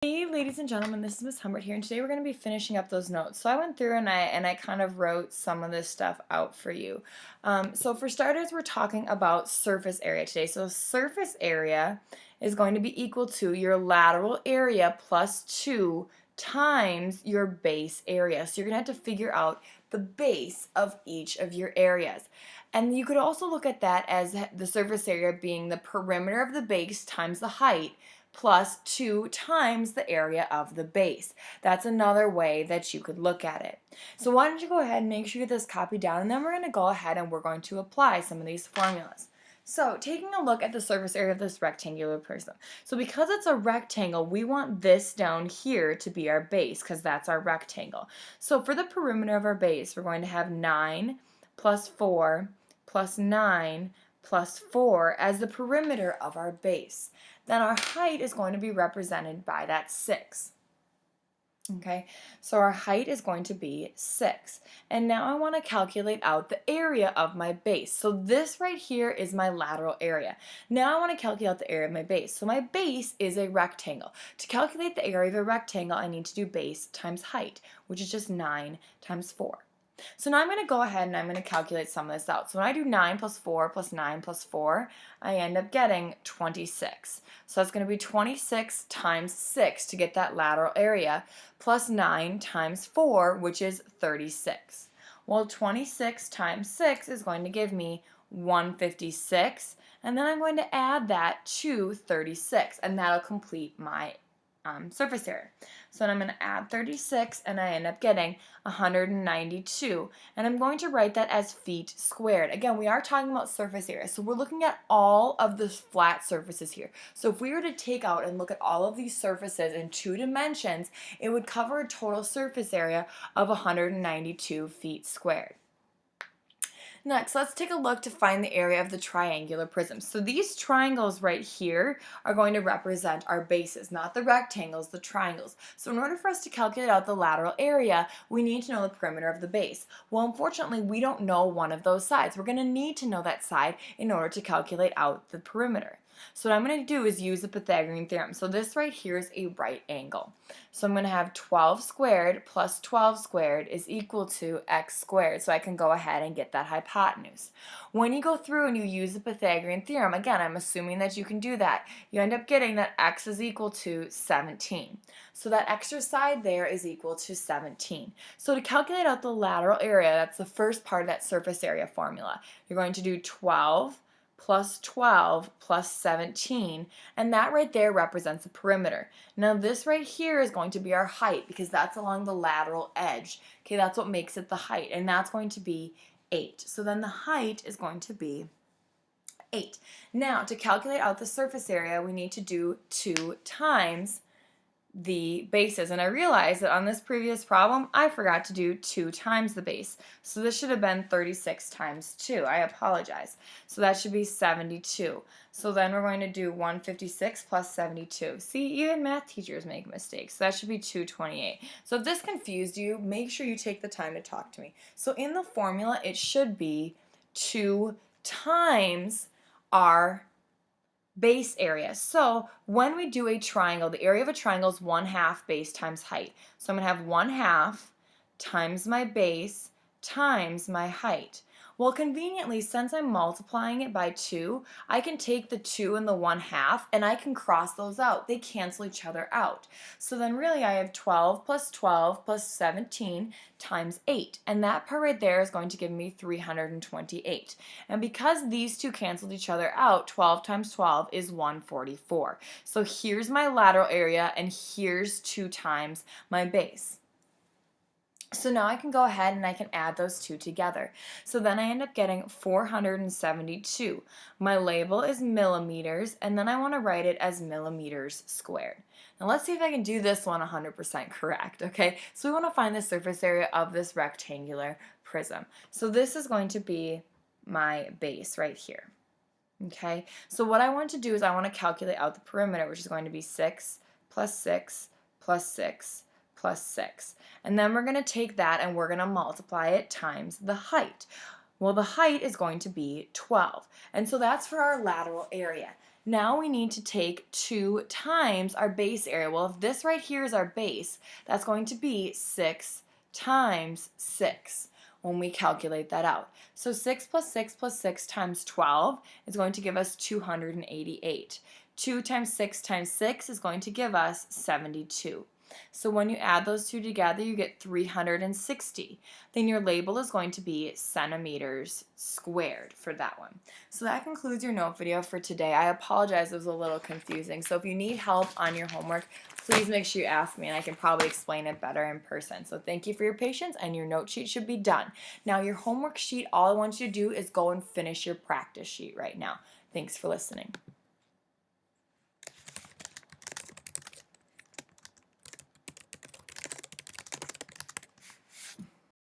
Hey ladies and gentlemen, this is Miss Humbert here, and today we're going to be finishing up those notes. So I went through and I kind of wrote some of this stuff out for you. So for starters, we're talking about surface area today. So surface area is going to be equal to your lateral area plus 2 times your base area. So you're going to have to figure out the base of each of your areas. And you could also look at that as the surface area being the perimeter of the base times the height plus 2 times the area of the base. That's another way that you could look at it. So why don't you go ahead and make sure you get this copied down, and then we're going to go ahead and we're going to apply some of these formulas. So taking a look at the surface area of this rectangular prism. So because it's a rectangle, we want this down here to be our base because that's our rectangle. So for the perimeter of our base, we're going to have 9 plus 4 plus 9 plus 4 as the perimeter of our base. Then our height is going to be represented by that 6. Okay, so our height is going to be 6. And now I want to calculate out the area of my base. So this right here is my lateral area. Now I want to calculate out the area of my base. So my base is a rectangle. To calculate the area of a rectangle, I need to do base times height, which is just 9 times 4. So now I'm going to go ahead and I'm going to calculate some of this out. So when I do 9 plus 4 plus 9 plus 4, I end up getting 26. So that's going to be 26 times 6 to get that lateral area, plus 9 times 4, which is 36. Well, 26 times 6 is going to give me 156, and then I'm going to add that to 36, and that'll complete my surface area. So then I'm going to add 36 and I end up getting 192, and I'm going to write that as feet squared. Again, we are talking about surface area, so we're looking at all of the flat surfaces here. So if we were to take out and look at all of these surfaces in 2 dimensions, it would cover a total surface area of 192 feet squared. Next, let's take a look to find the area of the triangular prism. So these triangles right here are going to represent our bases, not the rectangles, the triangles. So in order for us to calculate out the lateral area, we need to know the perimeter of the base. Well, unfortunately, we don't know one of those sides. We're going to need to know that side in order to calculate out the perimeter. So what I'm going to do is use the Pythagorean theorem. So this right here is a right angle. So I'm going to have 12 squared plus 12 squared is equal to x squared. So I can go ahead and get that hypotenuse. When you go through and you use the Pythagorean theorem, again, I'm assuming that you can do that, you end up getting that x is equal to 17. So that extra side there is equal to 17. So to calculate out the lateral area, that's the first part of that surface area formula. You're going to do 12 plus 12 plus 17, and that right there represents the perimeter. Now this right here is going to be our height because that's along the lateral edge. Okay, that's what makes it the height, and that's going to be 8. So then the height is going to be 8. Now to calculate out the surface area, we need to do 2 times the bases, and I realized that on this previous problem I forgot to do 2 times the base, so this should have been 36 times 2. I apologize. So that should be 72. So then we're going to do 156 plus 72. See, even math teachers make mistakes. So that should be 228. So if this confused you, make sure you take the time to talk to me. So in the formula it should be 2 times our base area. So when we do a triangle, the area of a triangle is 1/2 base times height. So I'm going to have 1/2 times my base times my height. Well, conveniently, since I'm multiplying it by 2, I can take the 2 and the 1/2 and I can cross those out. They cancel each other out. So then really I have 12 plus 17 times 8. And that part right there is going to give me 328. And because these two canceled each other out, 12 times 12 is 144. So here's my lateral area and here's 2 times my base. So now I can go ahead and I can add those two together. So then I end up getting 472. My label is millimeters, and then I want to write it as millimeters squared. Now let's see if I can do this one 100% correct, okay? So we want to find the surface area of this rectangular prism. So this is going to be my base right here. Okay, so what I want to do is I want to calculate out the perimeter, which is going to be 6 plus 6 plus 6 plus 6. And then we're going to take that and we're going to multiply it times the height. Well, the height is going to be 12. And so that's for our lateral area. Now we need to take 2 times our base area. Well, if this right here is our base, that's going to be 6 times 6 when we calculate that out. So 6 plus 6 plus 6 times 12 is going to give us 288. 2 times 6 is going to give us 72. So when you add those two together, you get 360. Then your label is going to be centimeters squared for that one. So that concludes your note video for today. I apologize, it was a little confusing. So if you need help on your homework, please make sure you ask me and I can probably explain it better in person. So thank you for your patience, and your note sheet should be done. Now your homework sheet, all I want you to do is go and finish your practice sheet right now. Thanks for listening.